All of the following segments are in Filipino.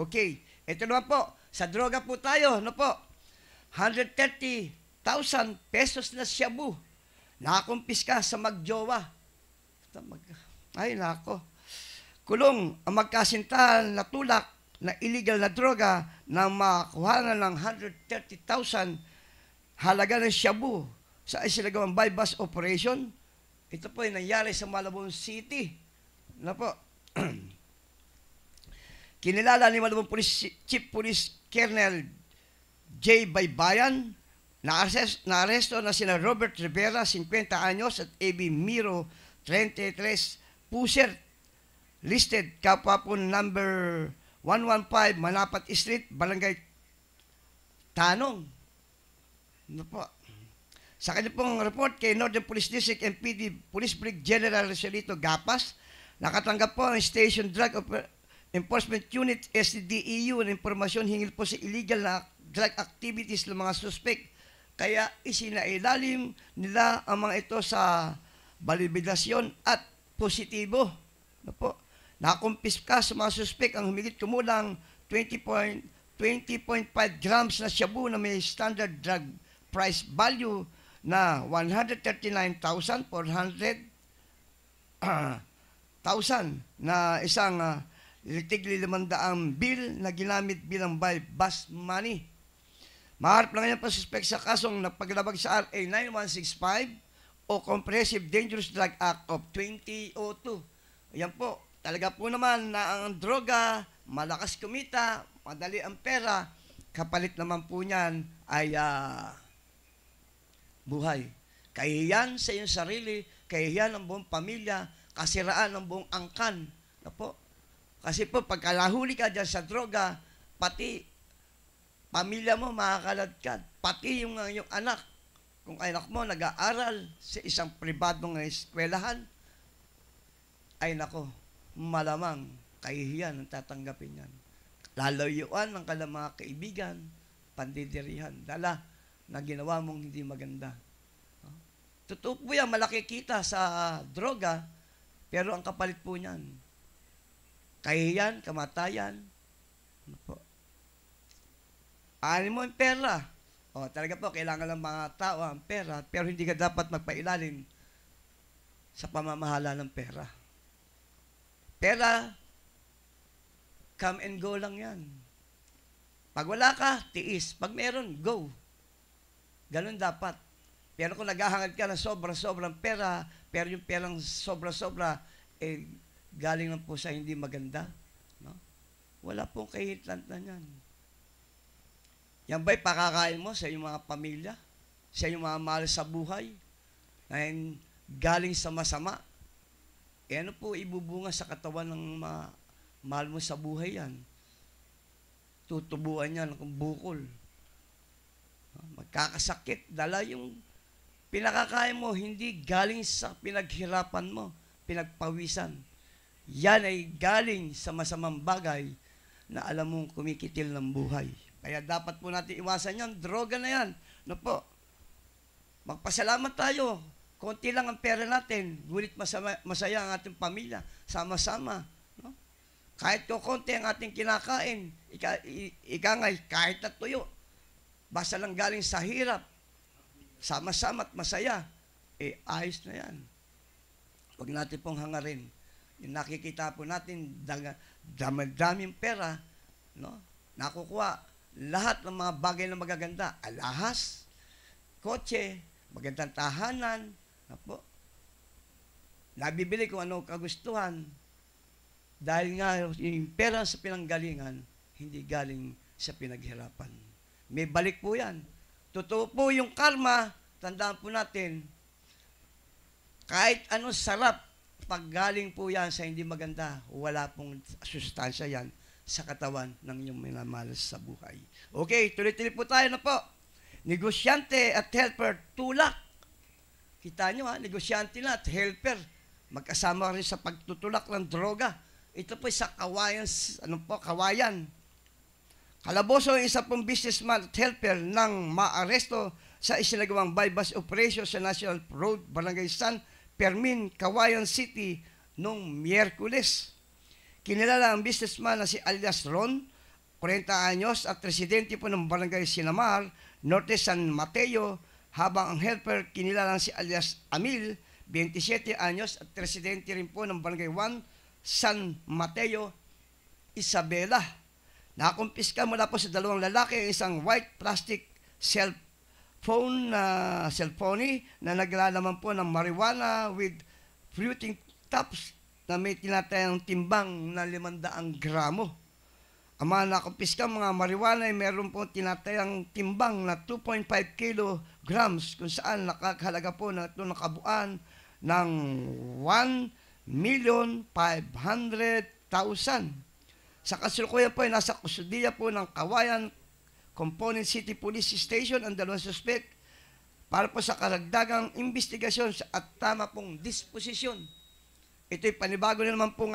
Okay. Ito naman po, sa droga po tayo, no po? 130,000 pesos na shabu. Nakakumpiska sa magjowa. Ay, nako. Kulong ang magkasintahan na tulak na illegal na droga na makakuha ng 130,000 halaga ng shabu sa isinagawang bypass operation. Ito po ay nangyari sa Malabon City. Ano po? Kinilala ni Malabon Chief Police Colonel J. Baybayan, naaresto na sina Robert Rivera, 50 anyos, at A.B. Miro, 33, Puser, listed kapapon number 115, Manapat Street, Barangay Tanong. Ano po? Sa kanya pong report kay Northern Police District MPD Police Brigadier General Rosalito Gapas, nakatanggap po ang Station Drug Enforcement Unit SDEU ng impormasyon hinggil po sa illegal na drug activities ng mga suspect. Kaya isinailalim nila ang mga ito sa balibilasyon at positibo. Ano po? Nakumpiska sa mga suspect ang humigit kumulang 20.5 grams na shabu na may standard drug price value na 139,400 na isang tigli 500 bill na ginamit bilang bus money. Maharap na ngayon pa suspect sa kasong napaglabag sa RA 9165 o Comprehensive Dangerous Drug Act of 2002. Ayan po, talaga po naman na ang droga, malakas kumita, madali ang pera, kapalit naman po niyan ay buhay. Kahiyan sa iyong sarili, kahiyan ng buong pamilya, kasiraan ng buong angkan. Na po? Kasi po, pagkalahuli ka dyan sa droga, pati pamilya mo makakaladkad, pati yung anak. Kung anak mo nag-aaral sa isang pribadong eskwelahan, ay nako, malamang kahihiyan ang tatanggapin yan. Lalayuan ng kanilang mga kaibigan, pandidirihan, dala na ginawa mong hindi maganda. Totoo po yan, malaki kita sa droga, pero ang kapalit po niyan, kahihiyan, kamatayan, ano po? Ano mo ang pera? O, talaga po, kailangan ng mga tao ang pera, pero hindi ka dapat magpailalim sa pamamahala ng pera. Pera, come and go lang yan. Pag wala ka, tiis. Pag meron, go. Ganun dapat. Pero kung naghahangad ka ng sobra-sobrang pera, pero yung perang sobra-sobra, galing lang po sa hindi maganda. No? Wala pong kahitlan na yan. Yan ba'y pakakain mo sa iyong mga pamilya? Sa iyong mga mahal sa buhay? Na galing sa masama? Ano po ibubunga sa katawan ng mahal mo sa buhay yan? Tutubuan yan ng bukol. Magkakasakit. Dala yung pinakakain mo, hindi galing sa pinaghirapan mo, pinagpawisan. Yan ay galing sa masamang bagay na alam mong kumikitil ng buhay. Kaya dapat po natin iwasan yan. Droga na yan. No po? Magpasalamat tayo. Konti lang ang pera natin. Ngunit masaya ang ating pamilya. Sama-sama. No? Kahit konti ang ating kinakain, ikangay, kahit na tuyo. Basta lang galing sa hirap. Sama-sama at masaya. Ayos na yan. Huwag natin pong hangarin. Yung nakikita po natin, daming pera, no? Nakukuha lahat ng mga bagay na magaganda. Alahas, kotse, magandang tahanan, po. Nabibili kung ano kagustuhan. Dahil nga yung pera sa pinanggalingan, hindi galing sa pinaghirapan. May balik po yan. Totoo po yung karma, tandaan po natin, kahit anong sarap, pag galing po yan sa hindi maganda, wala pong sustansya yan sa katawan ng iyong minamahal sa buhay. Okay, tuloy-tuloy po tayo na po. Negosyante at helper, tulak. Kita nyo negosyante na at helper. Magkasama rin sa pagtutulak ng droga. Ito po sa kawayan. Kalaboso ang isa pong businessman at helper nang maaresto sa isinagawang bypass operation sa National Road, Barangay San Fermin, Kawayan City noong Miyerkules. Kinilala ang businessman na si alias Ron 40 anyos at residente po ng Barangay Sinamar, Norte San Mateo, habang ang helper kinilalang si alias Amil, 27 anyos at residente rin po ng Barangay 1, San Mateo, Isabela. Nakumpiska mula po sa dalawang lalaki ang isang white plastic cellphone na naglalaman po ng marijuana with fruiting tops na may tinatayang timbang na 500 gramo. Ang mga nakumpiska mga marijuana ay meron po tinatayang timbang na 2.5 kilograms kung saan nakakahalaga po na ito nakabuan ng 1,500,000. Sa kasalukuyan po ay nasa kustudiya po ng Kawayan Component City Police Station ang dalawang suspect para po sa karagdagang investigasyon at tama pong disposisyon. Ito'y panibago na naman pong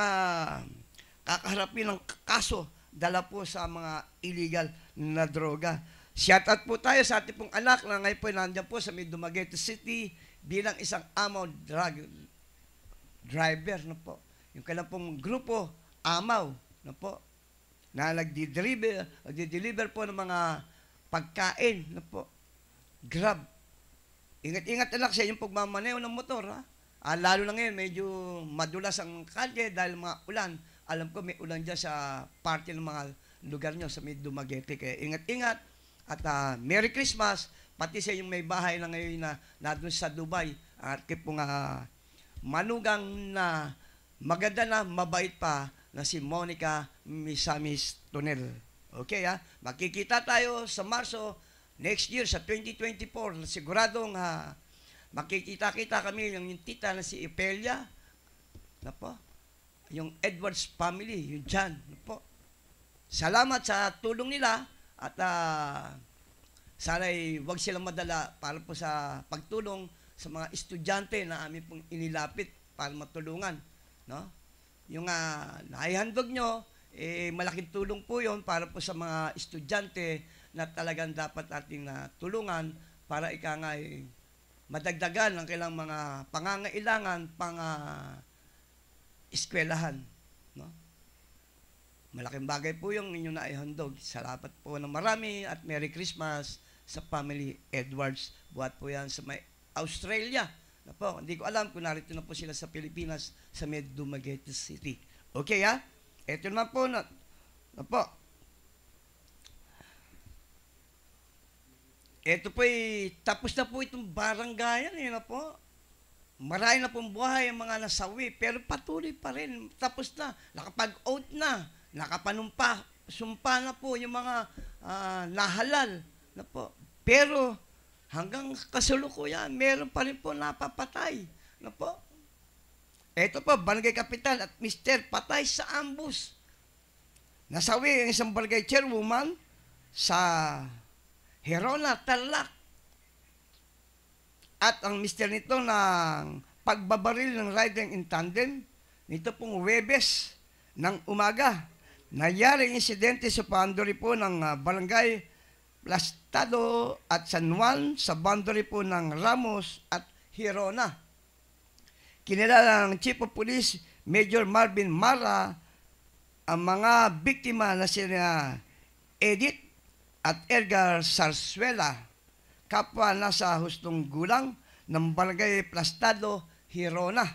kakaharapin ng kaso dala po sa mga illegal na droga. Shoutout po tayo sa ating pong anak na ngayon po nandiyan po sa Dumaguete City bilang isang amaw drug driver. No po. Yung kailang pong grupo, amaw. No po, na nagdi-deliver po ng mga pagkain, no po. Grab. Ingat-ingat anak sa inyong pagmamaneho ng motor, ha? Lalo na ngayon, medyo madulas ang kalye dahil mga ulan. Alam ko may ulan dyan sa parte ng mga lugar nyo sa Dumaguete. Kaya ingat-ingat at Merry Christmas, pati sa inyong may bahay na ngayon na doon sa Dubai. At kaya pong manugang na maganda na, mabait pa, na si Monica Misamis Tonel. Okay, ha? Makikita tayo sa Marso next year, sa 2024. Siguradong makikita-kita kami yung tita na si Epelia. Na po? Yung Edwards family, yung John. Na po? Salamat sa tulong nila at sana'y huwag silang madala para po sa pagtulong sa mga estudyante na amin pong inilapit para matulungan. No? Yung naihandog nyo, malaking tulong po yon para po sa mga estudyante na talagang dapat ating tulungan para madagdagan ang kailang mga pangangailangan eskwelahan. No? Malaking bagay po yung inyong naihandog. Salamat po ng marami at Merry Christmas sa family Edwards. Buhat po yan sa may Australia. Na po, hindi ko alam kung narito na po sila sa Pilipinas sa Dumaguete City. Okay, ha? Ito naman po na po. Ito po tapos na po itong baranggayan na po. Marami na pong buhay ang mga nasawi, pero patuloy pa rin. Tapos na, nakapag-oath na, nakapanumpa, sumpa na po yung mga nahalal na po. Pero hanggang kasalukuyan, meron pa rin po napapatay. Ano po? Ito po, barangay kapitan at mister patay sa ambush. Nasawi ang isang barangay chairwoman sa Herona, Tarlac. At ang mister nito ng pagbabaril ng riding in tandem, nito pong Huwebes ng umaga. Nangyari insidente sa boundary po ng barangay Plastado at San Juan sa boundary po ng Ramos at Hirona. Kinilala ng Chief of Police Major Marvin Mara ang mga biktima na sina Edith at Edgar Sarsuela, kapwa nasa hustong gulang ng barangay Plastado, Hirona.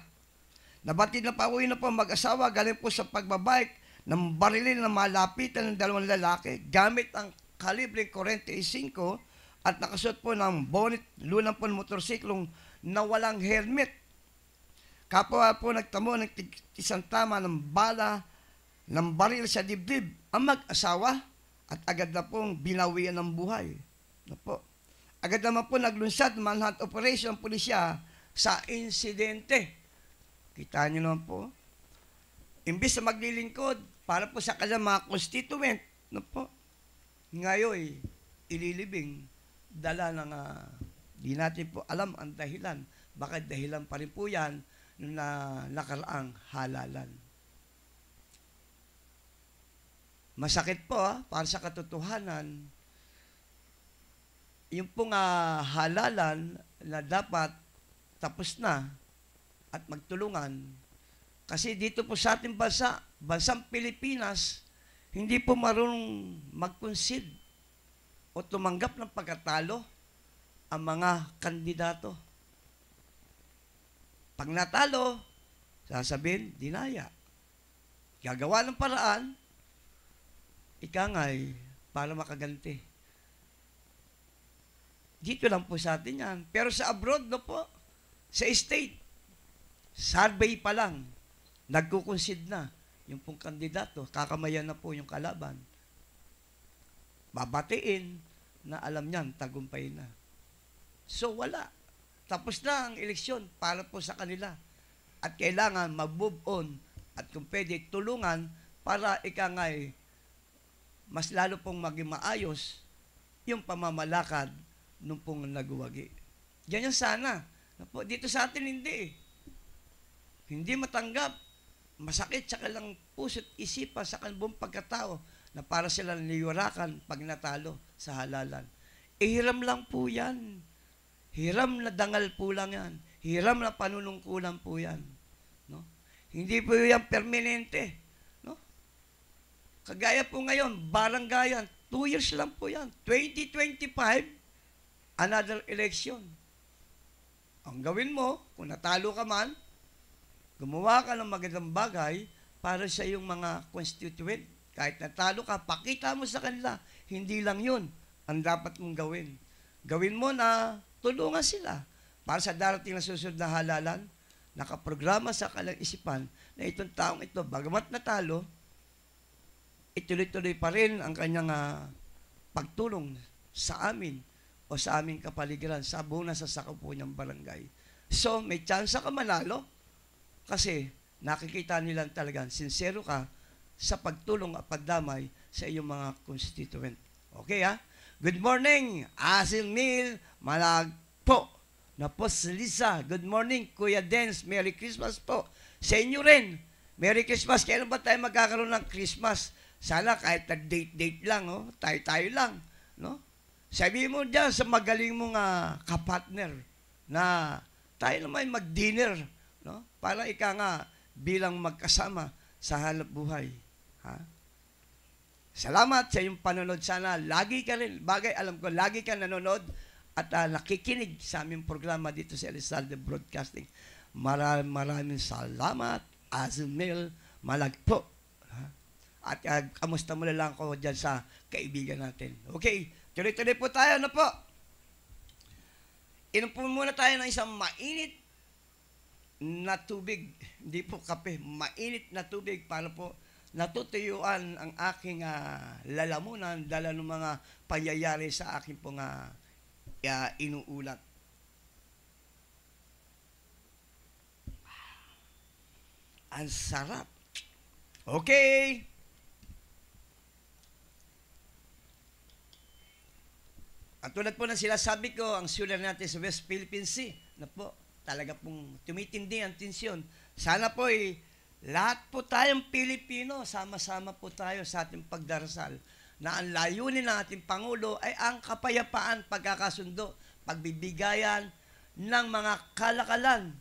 Nabatid na pauwi na po mag-asawa galing po sa pagbabike ng barilin na malapitan ng dalawang lalaki gamit ang kalibre 45 at nakasuot po ng bonnet, lunang po ng motorsiklong na walang helmet. Kapwa po nagtamo ng isang tama ng bala ng baril sa dibdib ang mag-asawa at agad na pong binawian ng buhay. No po. Agad naman po naglunsad manhunt operation ang pulisya sa insidente. Kita niyo naman po. Imbis na maglilingkod para po sa kanilang mga constituent, no po, ngayon, ililibing, dala ng di natin po alam ang dahilan. Bakit dahilan pa rin po yan na nakaraang halalan. Masakit po para sa katotohanan, yung pong halalan na dapat tapos na at magtulungan. Kasi dito po sa ating bansa, bansang Pilipinas, Hindi po marunong mag-concede o tumanggap ng pagkatalo ang mga kandidato. Pag natalo, sasabihin, dinaya. Gagawa ng paraan, ikangay, para makaganti. Dito lang po sa atin yan. Pero sa abroad, no po, sa state, survey pa lang, nagkukonsid na yung pong kandidato, kakamayan na po yung kalaban. Babatiin na alam niyan, tagumpay na. So wala. Tapos na ang eleksyon para po sa kanila. At kailangan mag-move on at kung pwede tulungan para ikangay mas lalo pong maging maayos yung pamamalakad nung pong nagwagi. Ganyan sana. Dito sa atin hindi. Hindi matanggap. Masakit sa kanilang puso't isipan sa kanilang pagkatao na para silang niyurakan pag natalo sa halalan. Hiram lang po yan. Hiram na dangal po lang yan. Hiram na panunungkulan po yan. No? Hindi po yan permanente. No? Kagaya po ngayon, baranggayan, 2 years lang po yan. 2025, another election. Ang gawin mo, kung natalo ka man, gumawa ka ng magandang bagay para sa iyong mga constituent. Kahit natalo ka, pakita mo sa kanila. Hindi lang yun ang dapat mong gawin. Gawin mo na tulungan sila para sa darating na susunod na halalan, nakaprograma sa kanilang isipan na itong taong ito, bagamat natalo, ituloy-tuloy pa rin ang kanyang pagtulong sa amin o sa aming kapaligiran, sa buong nasasakop po niyang barangay. So, may chance ka manalo kasi nakikita nilang talagang sincero ka sa pagtulong at pagdamay sa iyong mga constituent. Okay, ha? Good morning, Asil Mil, Malagpo. Na po si Lisa. Good morning, Kuya Dens. Merry Christmas po. Sa inyo rin. Merry Christmas. Kailan ba tayo magkakaroon ng Christmas? Sana kahit na date-date lang, oh, tayo-tayo lang. No? Sabi mo dyan sa magaling mong kapartner na tayo naman mag-dinner, no? Para ika nga bilang magkasama sa hanap buhay. Ha? Salamat sa iyong panonood. Sana lagi ka rin, bagay alam ko, lagi ka nanonood at nakikinig sa aming programa dito sa Elizalde Broadcasting. Maraming salamat, Azumil Malagpo. Ha? At kamusta mo na lang ako dyan sa kaibigan natin. Okay, tuloy-tuloy po tayo na po. Inom po muna tayo ng isang mainit na tubig. Hindi po kape, mainit na tubig para po natutuyuan ang aking lalamunan dala ng mga pangyayari sa aking pong inuulat. Ang sarap. Okay. At tulad po ng sinasabi ko, ang sulat natin sa West Philippine Sea, na po, talaga pong tumitindi ang tensyon. Sana po lahat po tayong Pilipino, sama-sama po tayo sa ating pagdarasal na ang layunin ng ating Pangulo ay ang kapayapaan, pagkakasundo, pagbibigayan ng mga kalakalan,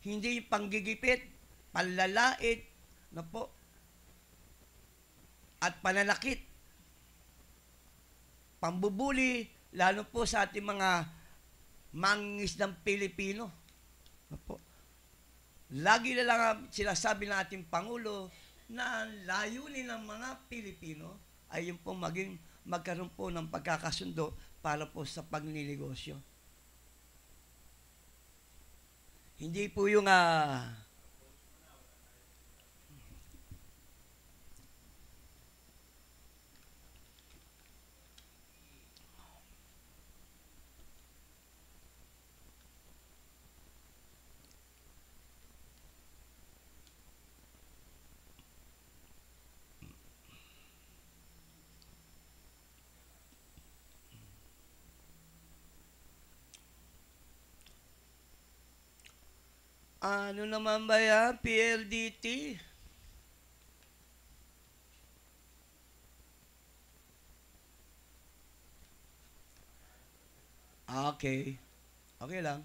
hindi panggigipit, panlalait, na po, at pananakit, pambubuli, lalo po sa ating mga mangingisdang Pilipino. Na po. Lagi na lang sinasabi ng ating Pangulo na ang layunin ng mga Pilipino ay yung pong magkaroon po ng pagkakasundo para po sa pagninegosyo. Hindi po yung ano naman ba yan? PLDT? Okay. Okay lang.